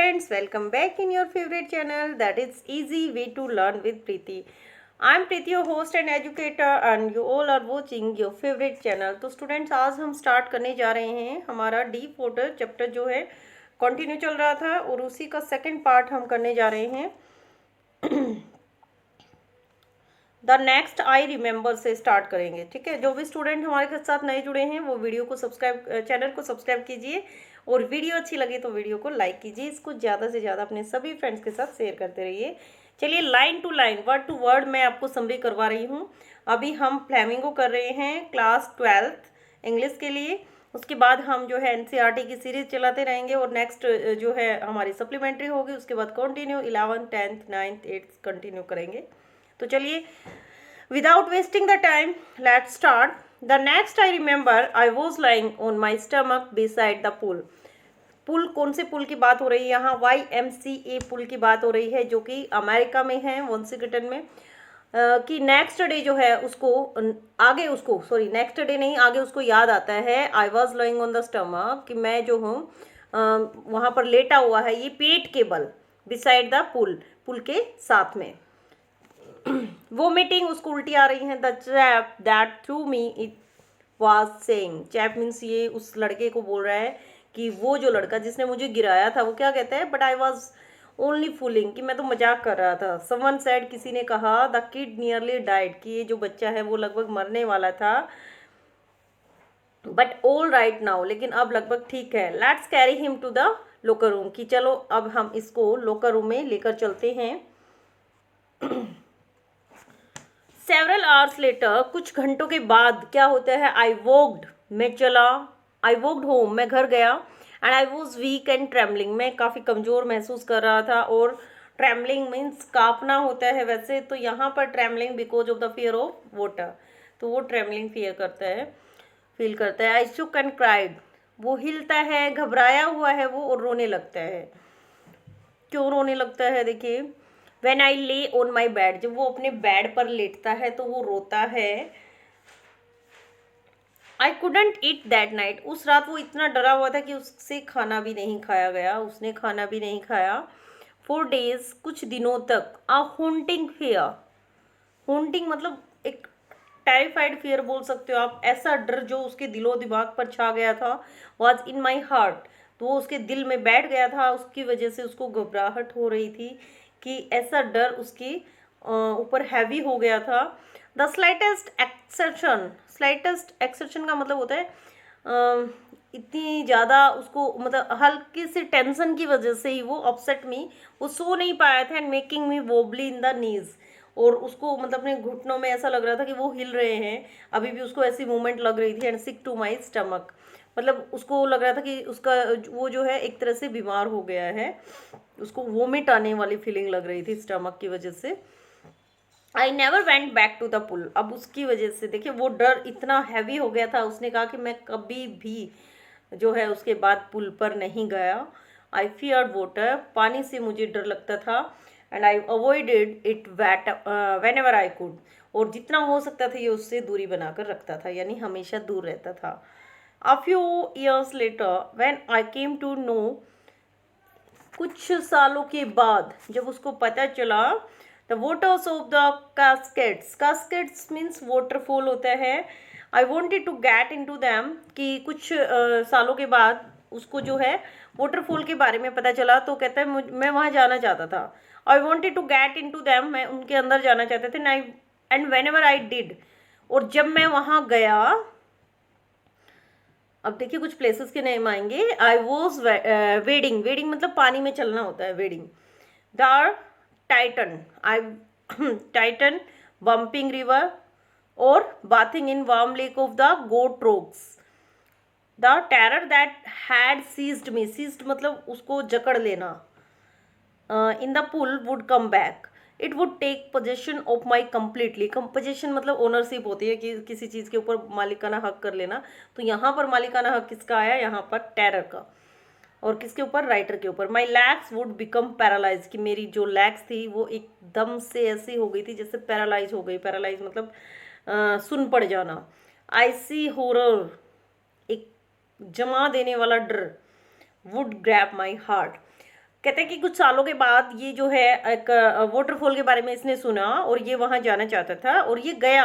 friends, welcome back in your favorite channel that is Easy Way to Learn with Preeti. I am Preeti, your host and educator, and you all are watching your favorite channel. तो students आज हम start करने जा रहे हैं हमारा deep water chapter जो है कंटिन्यू चल रहा था और उसी का सेकंड पार्ट हम करने जा रहे हैं द नेक्स्ट आई रिमेंबर से स्टार्ट करेंगे। ठीक है, जो भी स्टूडेंट हमारे साथ नए जुड़े हैं वो वीडियो को चैनल को सब्सक्राइब कीजिए और वीडियो अच्छी लगी तो वीडियो को लाइक कीजिए। इसको ज़्यादा से ज़्यादा अपने सभी फ्रेंड्स के साथ शेयर करते रहिए। चलिए line to line word to word मैं आपको समरी करवा रही हूँ। अभी हम फ्लेमिंगो कर रहे हैं क्लास 12th इंग्लिश के लिए। उसके बाद हम जो है एनसीईआरटी की सीरीज चलाते रहेंगे और नेक्स्ट जो है हमारी सप्लीमेंट्री होगी। उसके बाद continue 11th 10th 9th 8th continue करेंगे। तो चलिए without wasting the time let's start. The next I remember I was lying on my stomach beside the pool. Pool कौन से पुल की बात हो रही है? यहाँ YMCA पुल की बात हो रही है जो कि अमेरिका में है, वॉशिंगटन में। कि नेक्स्ट डे जो है उसको आगे उसको सॉरी नेक्स्ट डे नहीं आगे उसको याद आता है आई was lying on the stomach कि मैं जो हूँ वहाँ पर लेटा हुआ है, ये पेट के बल, बिसाइड द पुल, पुल के साथ में। वोमिटिंग उसको उल्टी आ रही है। The chap that through me it was saying, chap means ये उस लड़के को बोल रहा है कि वो जो लड़का जिसने मुझे गिराया था वो क्या कहता है, but I was only fooling, कि मैं तो मजाक कर रहा था। समवन सेड, किसी ने कहा, द किड नियरली डाइड, कि ये जो बच्चा है वो लगभग मरने वाला था, बट ऑल राइट नाउ, लेकिन अब लगभग ठीक है। Let's carry him to the locker room, कि चलो अब हम इसको लोकर रूम में लेकर चलते हैं। सेवरल आवर्स लेटर, कुछ घंटों के बाद क्या होता है, आई वॉक्ड, मैं चला, आई वॉक्ड होम, मैं घर गया, and I was weak and trembling, मैं काफ़ी कमज़ोर महसूस कर रहा था। और ट्रेमलिंग मीन्स काँपना होता है वैसे, तो यहाँ पर trembling because of the fear of water, तो वो ट्रेमलिंग फील करता है। आई शुक एंड क्राइड, वो हिलता है, घबराया हुआ है वो और रोने लगता है। क्यों रोने लगता है देखिए, वेन आई ले ऑन माई बेड, जब वो अपने बेड पर लेटता है तो वो रोता है। I couldn't eat that night, उस रात वो इतना डरा हुआ था कि उससे खाना भी नहीं खाया गया, उसने खाना भी नहीं खाया। 4 days, कुछ दिनों तक। अ हॉन्टिंग फियर, हॉन्टिंग मतलब एक टेरिफाइड फियर बोल सकते हो आप, ऐसा डर जो उसके दिलो दिमाग पर छा गया था। वॉज इन माई हार्ट, तो वो उसके दिल में बैठ गया था, उसकी वजह से उसको घबराहट हो रही थी कि ऐसा डर उसके ऊपर हैवी हो गया था। The slightest exertion, slightest exertion का मतलब होता है इतनी ज़्यादा उसको मतलब हल्की सी टेंशन की वजह से ही वो अपसेट मी, वो सो नहीं पाया था, and making me wobbly in the knees, और उसको मतलब अपने घुटनों में ऐसा लग रहा था कि वो हिल रहे हैं, अभी भी उसको ऐसी मूवमेंट लग रही थी। And sick to my stomach, मतलब उसको लग रहा था कि उसका वो जो है एक तरह से बीमार हो गया है, उसको वोमिट आने वाली फीलिंग लग रही थी स्टमक की वजह से। I never went back to the pool, अब उसकी वजह से देखिए वो डर इतना हैवी हो गया था, उसने कहा कि मैं कभी भी जो है उसके बाद पुल पर नहीं गया। आई फियर वाटर, पानी से मुझे डर लगता था। And I avoided it when ever I could, और जितना हो सकता था ये उससे दूरी बनाकर रखता था, यानी हमेशा दूर रहता था। A few years later when I came to know, कुछ सालों के बाद जब उसको पता चला, the waters of the cascades, cascades means waterfall होता है। I wanted to get into them, कि कुछ सालों के बाद उसको जो है वाटरफॉल के बारे में पता चला, तो कहता है मैं वहाँ जाना चाहता था। I wanted to get into them, मैं उनके अंदर जाना चाहते थे। And whenever I did, और जब मैं वहाँ गया, अब देखिए कुछ प्लेसेस के नेम आएंगे। आई वॉज वेडिंग, वेडिंग मतलब पानी में चलना होता है, wading. The Tieton, I Tieton, Bumping river, और bathing in Warm Lake of the Goat Rocks. The terror that had seized me, seized मतलब उसको जकड़ लेना। In the pool would come back, it would take possession of my completely, possession मतलब ownership होती है कि किसी चीज़ के ऊपर मालिकाना हक कर लेना, तो यहाँ पर मालिकाना हक किसका आया, यहाँ पर टेरर का, और किसके ऊपर, राइटर के ऊपर। माई लैग्स वुड बिकम पैरालाइज, कि मेरी जो लैग्स थी वो एकदम से ऐसी हो गई थी जैसे पैरालाइज हो गई, पैरालाइज मतलब सुन पड़ जाना। आई सी हॉरर, एक जमा देने वाला डर, वुड ग्रैब माई हार्ट, कहते हैं कि कुछ सालों के बाद ये जो है एक वाटरफॉल के बारे में इसने सुना और ये वहाँ जाना चाहता था और ये गया।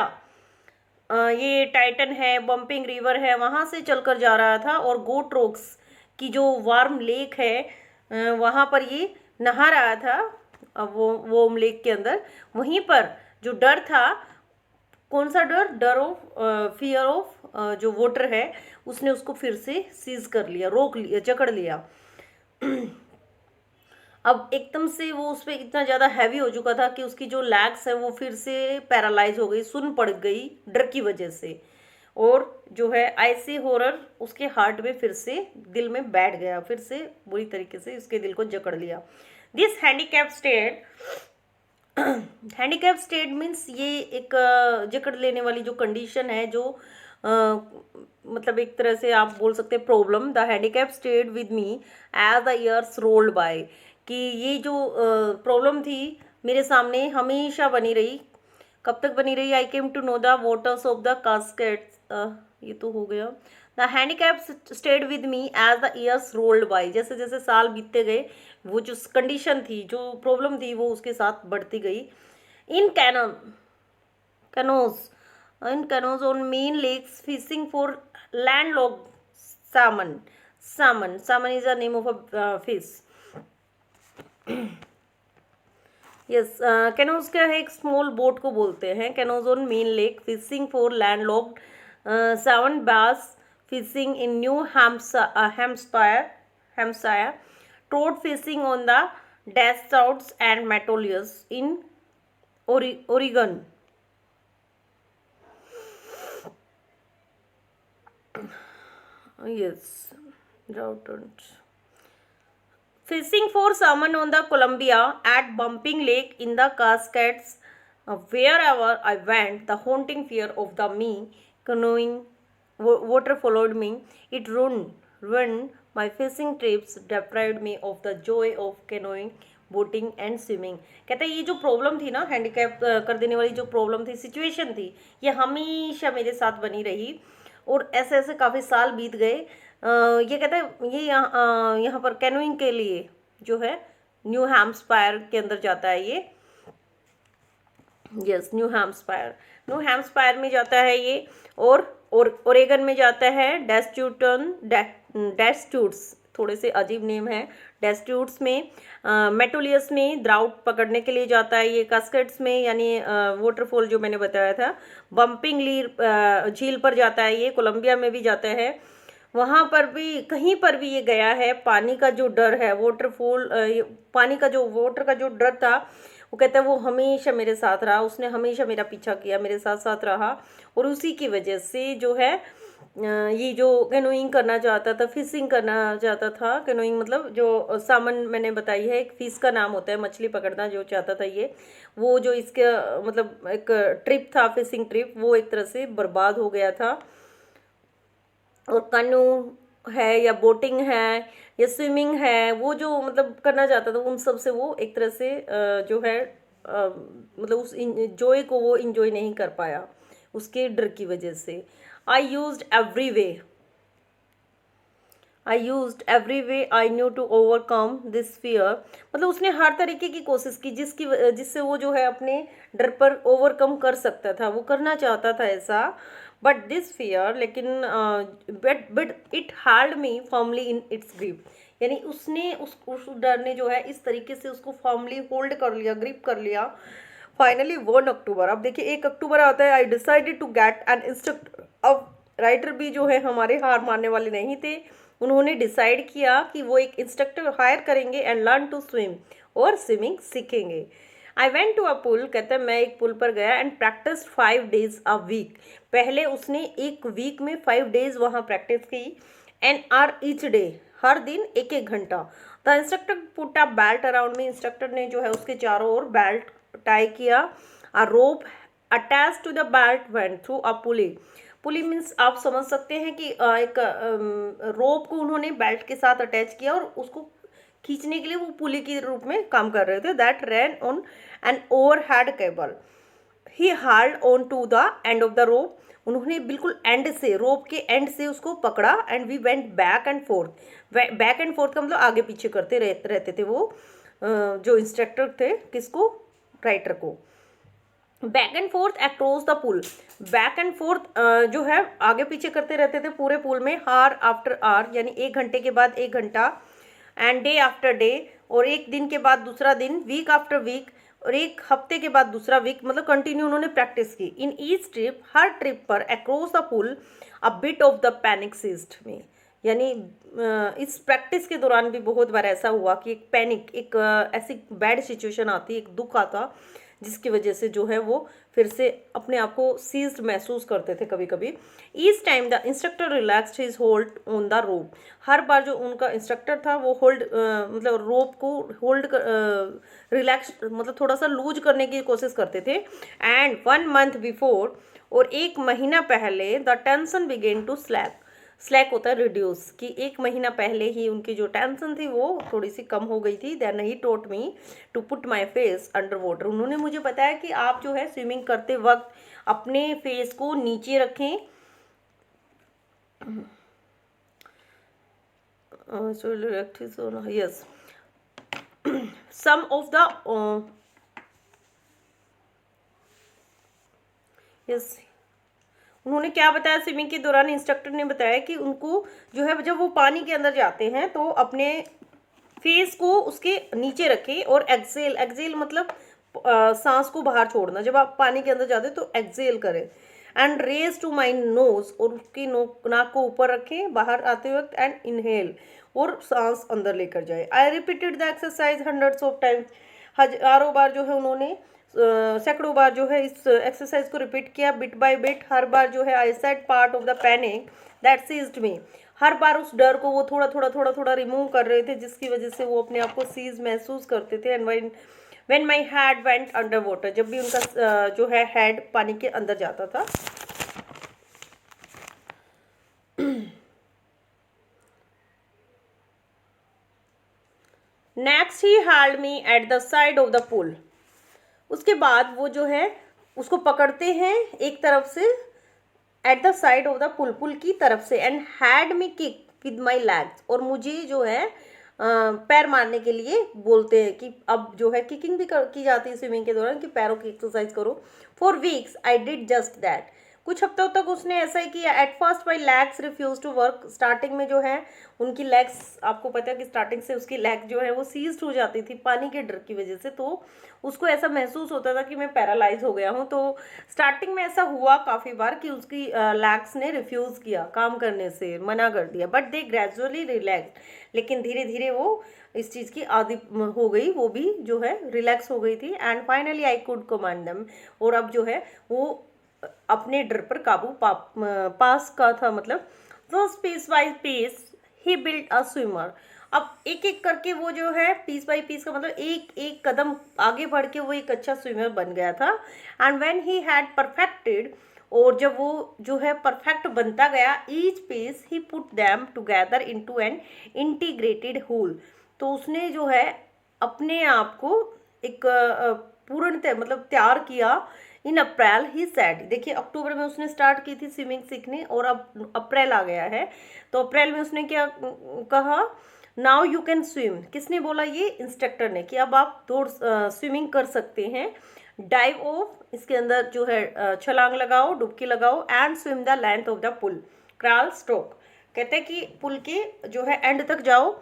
ये टाइटन है, बम्पिंग रिवर है, वहाँ से चलकर जा रहा था और गोट रॉक्स की जो वार्म लेक है वहाँ पर ये नहा रहा था। वो वोम लेक के अंदर वहीं पर जो डर था, कौन सा डर, डर ऑफ फियर ऑफ जो वाटर है, उसने उसको फिर से सीज कर लिया, रोक लिया, जकड़ लिया। अब एकदम से वो उस पर इतना ज़्यादा हैवी हो चुका था कि उसकी जो लैग्स है वो फिर से पैरालाइज हो गई, सुन्न पड़ गई डर की वजह से। और जो है ऐसे हॉरर उसके हार्ट में फिर से दिल में बैठ गया, फिर से बुरी तरीके से उसके दिल को जकड़ लिया। This handicap state, handicap state means ये एक जकड़ लेने वाली जो कंडीशन है, जो मतलब एक तरह से आप बोल सकते हैं problem. The handicap stayed with me as the years rolled by, कि ये जो प्रॉब्लम थी मेरे सामने हमेशा बनी रही। कब तक बनी रही? I came to know the waters of the cascades, ये तो हो गया। The handicap stayed with me as the years rolled by, जैसे जैसे साल बीतते गए वो जो कंडीशन थी, जो प्रॉब्लम थी, वो उसके साथ बढ़ती गई। इन canoes in canoes on main lakes fishing for landlocked salmon is the name of a fish. Yes, canoes क्या है? एक स्मॉल बोट को बोलते हैं। Canoes on Maine lake fishing for landlocked salmon bass fishing in New Hampshire, trout fishing on the Deschutes and Metolius in Oregon. Yes, trout. Fishing for salmon on the Columbia at Bumping Lake in the Cascades. Wherever I went, the haunting fear of the canoeing water followed me. It ruined my fishing trips, deprived me of the joy of canoeing, boating and swimming. कहते हैं ये जो problem थी ना, handicap कर देने वाली जो प्रॉब्लम थी, सिचुएशन थी, ये हमेशा मेरे साथ बनी रही और ऐसे ऐसे काफ़ी साल बीत गए। ये कहता है ये यहाँ पर कैनोइंग के लिए जो है न्यू हैम्पशायर के अंदर जाता है ये। यस, न्यू हैम्पशायर में जाता है ये, और ओरेगन में जाता है। डेस्ट्यूट्स, थोड़े से अजीब नेम है। डेस्ट्यूट्स में, मेटोलियस में द्राउट पकड़ने के लिए जाता है ये। कास्केट्स में यानी वाटरफॉल जो मैंने बताया था। बम्पिंग झील पर जाता है ये। कोलंबिया में भी जाता है। वहाँ पर भी कहीं पर भी ये गया है। पानी का जो डर है, वाटरफॉल पानी का जो वाटर का जो डर था, वो कहता है वो हमेशा मेरे साथ रहा। उसने हमेशा मेरा पीछा किया, मेरे साथ साथ रहा, और उसी की वजह से जो है ये जो कैनोइंग करना चाहता था, फिशिंग करना चाहता था। कैनोइंग मतलब जो सामन मैंने बताई है, एक फिश का नाम होता है, मछली पकड़ना जो चाहता था ये, वो जो इसका मतलब एक ट्रिप था, फिशिंग ट्रिप, वो एक तरह से बर्बाद हो गया था। और कैनू है या बोटिंग है या स्विमिंग है, वो जो मतलब करना चाहता था, उन सब से वो एक तरह से जो है मतलब उस जॉय को वो इंजॉय नहीं कर पाया उसके डर की वजह से। I used every way I knew to overcome this fear, मतलब उसने हर तरीके की कोशिश की जिससे वो जो है अपने डर पर ओवरकम कर सकता था, वो करना चाहता था ऐसा। बट दिस फियर, लेकिन but it held me firmly in its grip, यानी उसने उस डर ने जो है इस तरीके से उसको फर्मली होल्ड कर लिया, ग्रिप कर लिया। फाइनली 1 अक्टूबर, अब देखिए 1 अक्टूबर आता है। I decided to get an instructor. अब राइटर भी जो है हमारे हार मानने वाले नहीं थे। उन्होंने डिसाइड किया कि वो एक इंस्ट्रक्टर हायर करेंगे एंड लर्न टू स्विम, और स्विमिंग सीखेंगे। आई वेंट टू अ पुल, कहते हैं मैं एक पुल पर गया, and practice 5 days a week. पहले उसने एक वीक में 5 days वहाँ प्रैक्टिस की। एन आर ईच डे, हर दिन 1-1 घंटा। The instructor put a belt around me, instructor ने जो है उसके चारों ओर बेल्ट टाई किया। A rope attach to the belt went through a pulley means आप समझ सकते हैं कि एक रोप को उन्होंने बेल्ट के साथ अटैच किया और उसको खींचने के लिए वो पुली के रूप में काम कर रहे थे। That ran on an overhead cable, he held on to the end of the rope. उन्होंने बिल्कुल एंड से, रोप के एंड से उसको पकड़ा and we went back and forth. Back and forth का मतलब आगे पीछे करते रहते थे वो जो इंस्ट्रक्टर थे, किसको, राइटर को। Back and forth across the pool, back and forth जो है आगे पीछे करते रहते थे पूरे पुल में, हार आफ्टर आर, यानी 1 घंटे के बाद 1 घंटा, एंड डे आफ्टर डे, और एक दिन के बाद दूसरा दिन, वीक आफ्टर वीक, और एक हफ्ते के बाद दूसरा वीक, मतलब कंटिन्यू उन्होंने प्रैक्टिस की। इन ईच ट्रिप, हर ट्रिप पर across the pool a bit of the panic seized me, यानी इस प्रैक्टिस के दौरान भी बहुत बार ऐसा हुआ कि एक पैनिक, एक ऐसी बैड सिचुएशन आती, एक दुख आता, जिसकी वजह से जो है वो फिर से अपने आप को सीज्ड महसूस करते थे कभी कभी। Each time the instructor relaxed his hold on the rope, हर बार जो उनका इंस्ट्रक्टर था वो होल्ड मतलब रोप को होल्ड रिलैक्स मतलब थोड़ा सा लूज करने की कोशिश करते थे। एंड 1 month बिफोर, और 1 महीना पहले, the tension began to slack, slack होता है रिड्यूस, कि 1 महीना पहले ही उनकी जो टेंशन थी वो थोड़ी सी कम हो गई थी। Then he taught me to put my face under water, उन्होंने मुझे बताया कि आप जो है स्विमिंग करते वक्त अपने फेस को नीचे रखें। Yes, some of the yes, उन्होंने क्या बताया स्विमिंग के दौरान, इंस्ट्रक्टर ने बताया कि उनको जो है जब वो पानी के अंदर जाते हैं तो अपने फेस को उसके नीचे रखें, और एक्सेल, एक्सेल मतलब सांस को बाहर छोड़ना, जब आप पानी के अंदर जाते हैं तो एक्सेल करें। And raise to my nose, और उसकी नाक को ऊपर रखें बाहर आते वक्त, एंड इनहेल, और सांस अंदर लेकर जाए। I repeated the exercise hundreds of times, हजारों बार जो है उन्होंने सैकड़ों बार जो है इस एक्सरसाइज को रिपीट किया, बिट बाय बिट, हर बार जो है I said part of the panic that seized me, हर बार उस डर को वो थोड़ा थोड़ा थोड़ा थोड़ा रिमूव कर रहे थे, जिसकी वजह से वो अपने आप को सीज महसूस करते थे। And when my head went under water, जब भी उनका जो है हेड पानी के अंदर जाता था। Next he held me at the side of the pool, उसके बाद वो जो है उसको पकड़ते हैं एक तरफ से, at the side of the pool, pool की तरफ से, and had me kick with my legs, और मुझे जो है पैर मारने के लिए बोलते हैं कि अब जो है किकिंग भी की जाती है स्विमिंग के दौरान, कि पैरों की एक्सरसाइज करो। For weeks I did just that, कुछ हफ्तों तक उसने ऐसा ही किया। At first my legs refuse to work, starting में जो है उनकी लेग्स, आपको पता है कि स्टार्टिंग से उसकी लेग जो है वो सीज्ड हो जाती थी पानी के डर की वजह से, तो उसको ऐसा महसूस होता था कि मैं पैरालाइज हो गया हूँ। तो स्टार्टिंग में ऐसा हुआ काफ़ी बार कि उसकी लेग्स ने रिफ्यूज़ किया, काम करने से मना कर दिया, बट दे ग्रेजुअली रिलैक्स, लेकिन धीरे धीरे वो इस चीज़ की आदी हो गई, वो भी जो है रिलैक्स हो गई थी। And finally I could command them, और अब जो है वो अपने डर पर काबू पास का था, मतलब first piece by piece he build a swimmer, अब एक एक करके वो जो है पीस बाय पीस का मतलब एक एक कदम आगे बढ़ के वो एक अच्छा स्विमर बन गया था। And when he had perfected, और जब वो जो है परफेक्ट बनता गया, each piece he put them together into an integrated whole, तो उसने जो है अपने आप को एक पूर्णतः मतलब तैयार किया। इन अप्रैल ही सेड, देखिए अक्टूबर में उसने स्टार्ट की थी स्विमिंग सीखने, और अब अप्रैल आ गया है, तो अप्रैल में उसने क्या कहा, नाउ यू कैन स्विम, किसने बोला, ये इंस्ट्रक्टर ने, कि अब आप दौड़ स्विमिंग कर सकते हैं। डाइव ऑफ, इसके अंदर जो है छलांग लगाओ, डुबकी लगाओ, and swim the length of the pool, crawl stroke, कहते हैं कि पुल के जो है एंड तक जाओ,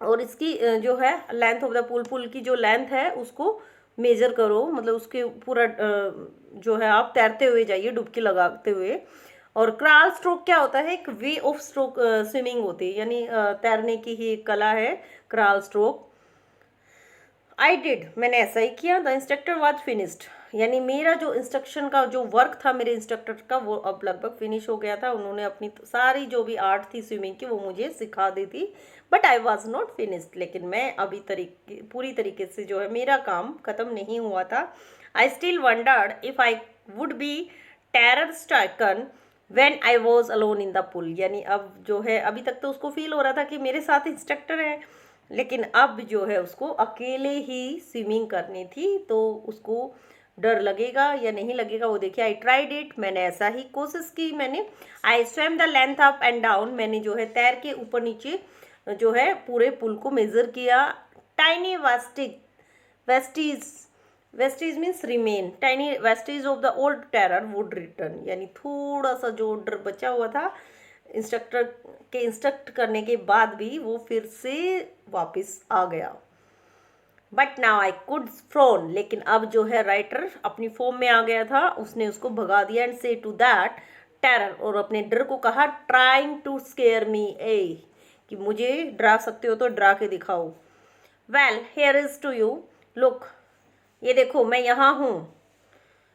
और इसकी जो है length of the pool, pool की जो लेंथ है उसको मेजर करो, मतलब उसके पूरा जो है आप तैरते हुए जाइए डुबकी लगाते हुए। और क्रॉल स्ट्रोक क्या होता है, एक वे ऑफ स्ट्रोक स्विमिंग होती है, यानी तैरने की ही एक कला है क्रॉल स्ट्रोक। आई डिड, मैंने ऐसा ही किया। द इंस्ट्रक्टर वॉज फिनिश्ड, यानी मेरा जो इंस्ट्रक्शन का जो वर्क था मेरे इंस्ट्रक्टर का वो अब लगभग फिनिश हो गया था, उन्होंने अपनी सारी जो भी आर्ट थी स्विमिंग की वो मुझे सिखा दी थी, but I was not finished, लेकिन मैं अभी पूरी तरीके से जो है मेरा काम ख़त्म नहीं हुआ था। I still wondered if I would be terror stricken when I was alone in the pool, यानी अब जो है अभी तक तो उसको फील हो रहा था कि मेरे साथ इंस्ट्रक्टर है, लेकिन अब जो है उसको अकेले ही स्विमिंग करनी थी, तो उसको डर लगेगा या नहीं लगेगा वो देखिए। आई ट्राइड इट, मैंने ऐसा ही कोशिश की मैंने। I swam the length up and down, मैंने जो है तैर के ऊपर नीचे जो है पूरे पुल को मेजर किया। Tiny Vestige Vestige means remain, tiny Vestige of the old terror would return, यानी थोड़ा सा जो डर बचा हुआ था इंस्ट्रक्टर के इंस्ट्रक्ट करने के बाद भी वो फिर से वापस आ गया। But now I could prone, लेकिन अब जो है राइटर अपनी फॉर्म में आ गया था, उसने उसको भगा दिया। एंड से टू दैट टेरर, और अपने डर को कहा, ट्राइंग टू स्केयर मी, ए कि मुझे डरा सकते हो तो डरा के दिखाओ। Well here is to you, look ये देखो मैं यहाँ हूँ।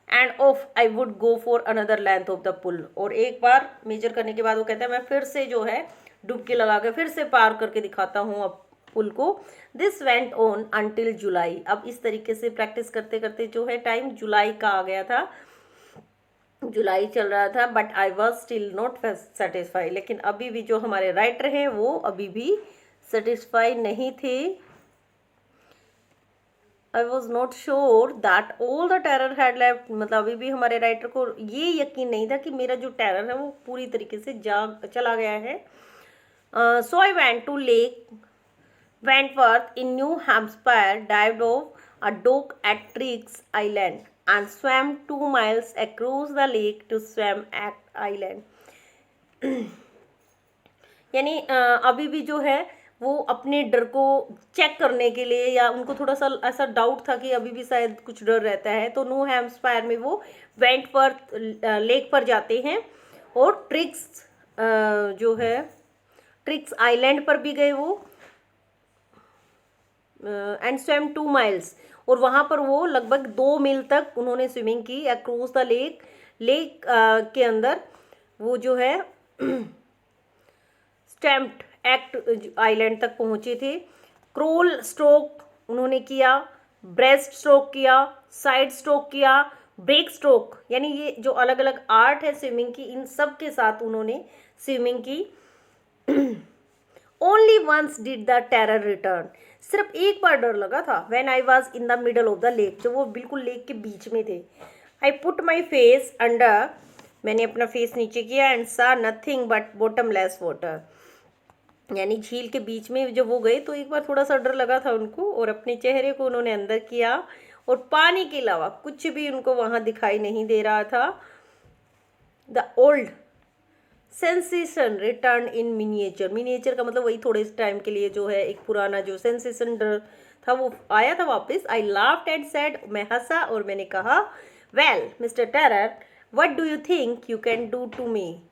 And off I would go for another length of the pool, और एक बार मेजर करने के बाद वो कहता है मैं फिर से जो है डुबकी लगा के फिर से पार करके दिखाता हूँ अब पुल को। दिस वेंट ऑन अंटिल जुलाई, अब इस तरीके से प्रैक्टिस करते करते जो है टाइम जुलाई का आ गया था, जुलाई चल रहा था। But I was still not satisfy, लेकिन अभी भी जो हमारे राइटर हैं वो अभी भी सेटिस्फाई नहीं थे। I was not sure that all the terror had left, मतलब अभी भी हमारे राइटर को ये यकीन नहीं था कि मेरा जो टेरर है वो पूरी तरीके से चला गया है। So I went to Lake Wentworth in New Hampshire, dived off a dock at Triggs Island and swam 2 miles across the lake to swim at Island. यानी अभी भी जो है वो अपने डर को चेक करने के लिए, या उनको थोड़ा सा ऐसा डाउट था कि अभी भी शायद कुछ डर रहता है, तो न्यू हैम्पशायर में वो वेंटवर्थ लेक पर जाते हैं और ट्रिक्स जो है ट्रिक्स आइलैंड पर भी गए वो, एंड स्विम 2 माइल्स, और वहाँ पर वो लगभग 2 मील तक उन्होंने स्विमिंग की अक्रॉस द लेक, लेक के अंदर वो जो है स्टैम्प्ड एक्ट आइलैंड तक पहुँचे थे। क्रोल स्ट्रोक उन्होंने किया, ब्रेस्ट स्ट्रोक किया, साइड स्ट्रोक किया, ब्रेक स्ट्रोक, यानी ये जो अलग अलग आर्ट है स्विमिंग की, इन सब के साथ उन्होंने स्विमिंग की। Only once did the terror return, सिर्फ एक बार डर लगा था। When I was in the middle of the lake, जब वो बिल्कुल लेक के बीच में थे। I put my face under, मैंने अपना फेस नीचे किया, एंड सा नथिंग बट बॉटमलेस वाटर, यानी झील के बीच में जब वो गए तो एक बार थोड़ा सा डर लगा था उनको, और अपने चेहरे को उन्होंने अंदर किया और पानी के अलावा कुछ भी उनको वहाँ दिखाई नहीं दे रहा था। The old sensation return in miniature, miniature का मतलब वही थोड़े टाइम के लिए जो है एक पुराना जो सेंसेशन डर था वो आया था वापस। आई लाफ्ड एंड सेड, मैं हंसा और मैंने कहा, well mister terror what do you think you can do to me.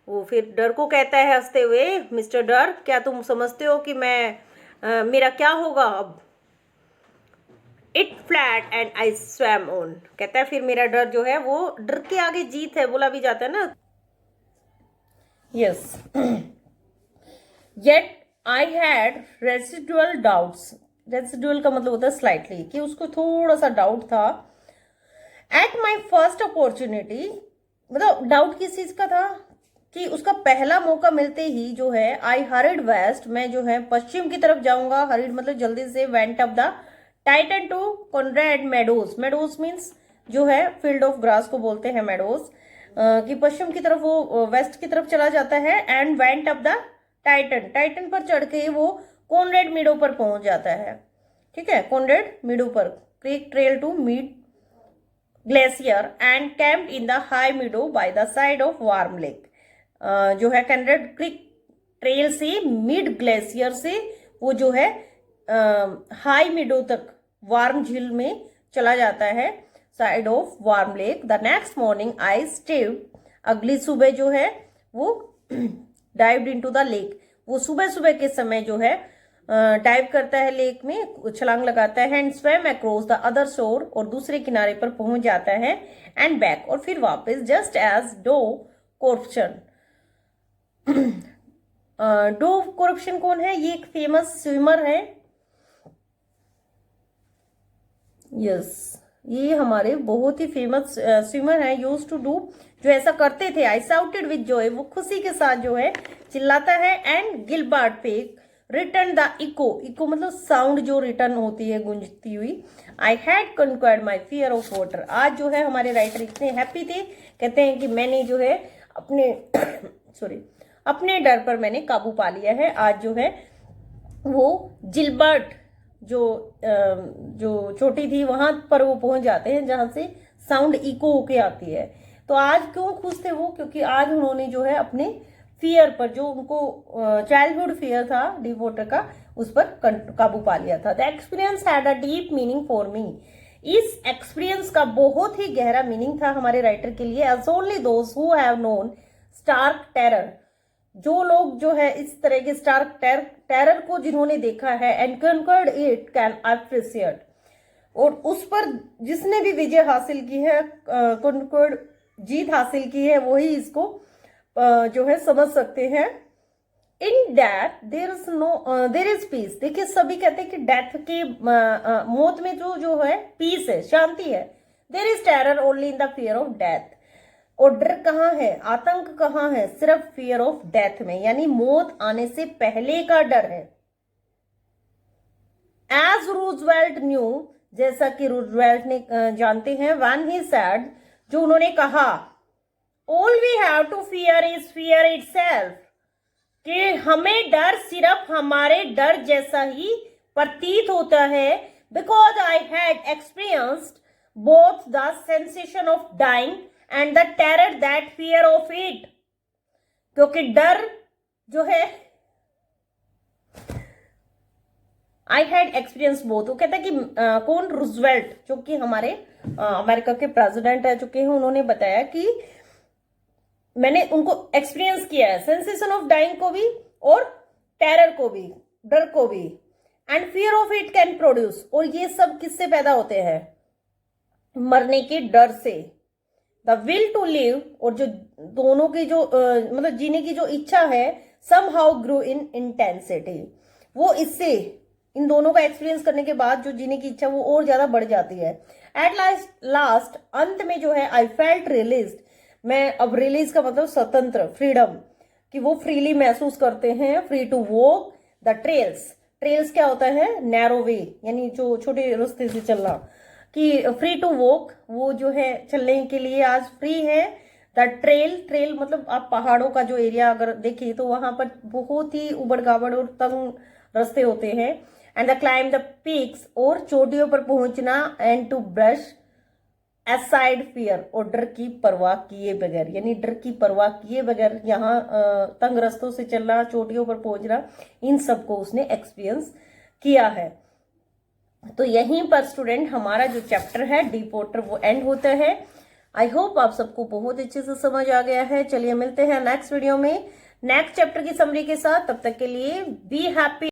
वो फिर डर को कहता है हंसते हुए, मिस्टर डर क्या तुम समझते हो कि मैं मेरा क्या होगा अब। It flat and I swum on, कहता है फिर मेरा डर जो है वो डर के आगे जीत है, बोला भी जाता है ना। Yes yet I had residual doubts, residual का मतलब होता है स्लाइटली, कि उसको थोड़ा सा डाउट था। एट माई फर्स्ट अपॉर्चुनिटी, मतलब डाउट किस चीज का था कि उसका पहला मौका मिलते ही जो है आई हरिड वेस्ट, मैं जो है पश्चिम की तरफ जाऊंगा। हरिड मतलब जल्दी से। Went up the Tieton to Conrad Meadows, meadows means जो है फील्ड ऑफ ग्रास को बोलते हैं मेडोज, कि पश्चिम की तरफ वो वेस्ट की तरफ चला जाता है। And went up the Titan, Titan पर चढ़ के वो कॉनरेड मीडो पर पहुंच जाता है। ठीक है, कॉनरेड मीडो पर, Creek Trail to Meade Glacier and camped in the high meadow by the side of Warm Lake. जो है कॉनरेड क्रीक ट्रेल से मिड ग्लेशियर से वो जो है हाई मीडो तक वार्म झील में चला जाता है, side of Warm Lake. The next morning I stayed, अगली सुबह जो है वो डाइव्ड इनटू द लेक, वो सुबह सुबह के समय जो है डाइव करता है लेक में, छलांग लगाता है। And swim across the other शोर, और दूसरे किनारे पर पहुंच जाता है। एंड बैक, और फिर वापस, जस्ट एज डो कॉर्प्शन। डो कॉर्प्शन कौन है? ये एक फेमस स्विमर है। यस ये हमारे बहुत ही फेमस स्विमर हैं। यूज टू डू, जो ऐसा करते थे। आई साउटेड विद जॉय, वो खुशी के साथ जो है चिल्लाता है। And Gilbert Peak return the echo, echo मतलब साउंड जो रिटर्न होती है गूंजती हुई। I had conquered my fear of water, आज जो है हमारे राइटर इतने हैप्पी थे, कहते हैं कि मैंने जो है अपने सॉरी अपने डर पर मैंने काबू पा लिया है। आज जो है वो जिलबर्ट जो चोटी थी वहां पर वो पहुंच जाते हैं जहां से साउंड इको होके आती है। तो आज क्यों खुश थे वो, क्योंकि आज उन्होंने जो है अपने फियर पर, जो उनको चाइल्डहुड फियर था डीप वाटर का, उस पर काबू पा लिया था। The experience had a deep meaning for me, इस एक्सपीरियंस का बहुत ही गहरा मीनिंग था हमारे राइटर के लिए। As only those who have known stark terror, जो लोग जो है इस तरह के स्टार्क टेरर को जिन्होंने देखा है, and conquered it can appreciate, और उस पर जिसने भी विजय हासिल की है, कन्कर्ड जीत हासिल की है, वही इसको जो है समझ सकते हैं। In death there is peace, देखिए सभी कहते हैं कि डेथ के मौत में जो है पीस है, शांति है। There is terror only in the fear of death, और डर कहाँ है, आतंक कहाँ है, सिर्फ फियर ऑफ डेथ में, यानी मौत आने से पहले का डर है। एज रूजवेल्ट न्यू, जैसा कि रूजवेल्ट ने जानते हैं, व्हेन ही सेड, जो उन्होंने कहा, all we have to fear is fear itself, कि हमें डर सिर्फ हमारे डर जैसा ही प्रतीत होता है। Because I had experienced both the sensation of dying and the terror that fear of it, क्योंकि डर जो है आई हैड एक्सपीरियंस बोथ, वो कहता है कि कौन, रूजवेल्ट, जो कि हमारे अमेरिका के प्रेसिडेंट रह चुके हैं, उन्होंने बताया कि मैंने उनको एक्सपीरियंस किया है, सेंसेशन ऑफ डाइंग को भी और टेरर को भी, डर को भी, and fear of it can produce, और ये सब किससे पैदा होते हैं, मरने के डर से। द विल टू लिव, और जो दोनों की जो मतलब जीने की जो इच्छा है, somehow grow in intensity, वो इससे, इन दोनों का एक्सपीरियंस करने के बाद जो जीने की इच्छा वो और ज्यादा बढ़ जाती है। एट लास्ट अंत में जो है, आई फेल्ट रिलीज्ड, मैं अब रिलीज का मतलब स्वतंत्र, फ्रीडम, कि वो फ्रीली महसूस करते हैं। Free to walk the trails, trails क्या होता है, नैरो वे, यानी जो छोटे रास्ते से चलना, कि फ्री टू वॉक, वो जो है चलने के लिए आज फ्री है। द ट्रेल मतलब आप पहाड़ों का जो एरिया अगर देखिए तो वहां पर बहुत ही उबड़ खाबड़ और तंग रास्ते होते हैं। And the climb the peaks, और चोटियों पर पहुंचना। And to brush aside fear, और डर की परवाह किए बगैर, यानी डर की परवाह किए बगैर यहाँ तंग रास्तों से चलना, चोटियों पर पहुंचना, इन सबको उसने एक्सपीरियंस किया है। तो यहीं पर स्टूडेंट हमारा जो चैप्टर है डीप वाटर वो एंड होता है। आई होप आप सबको बहुत अच्छे से समझ आ गया है। चलिए मिलते हैं नेक्स्ट वीडियो में नेक्स्ट चैप्टर की समरी के साथ, तब तक के लिए बी हैप्पी।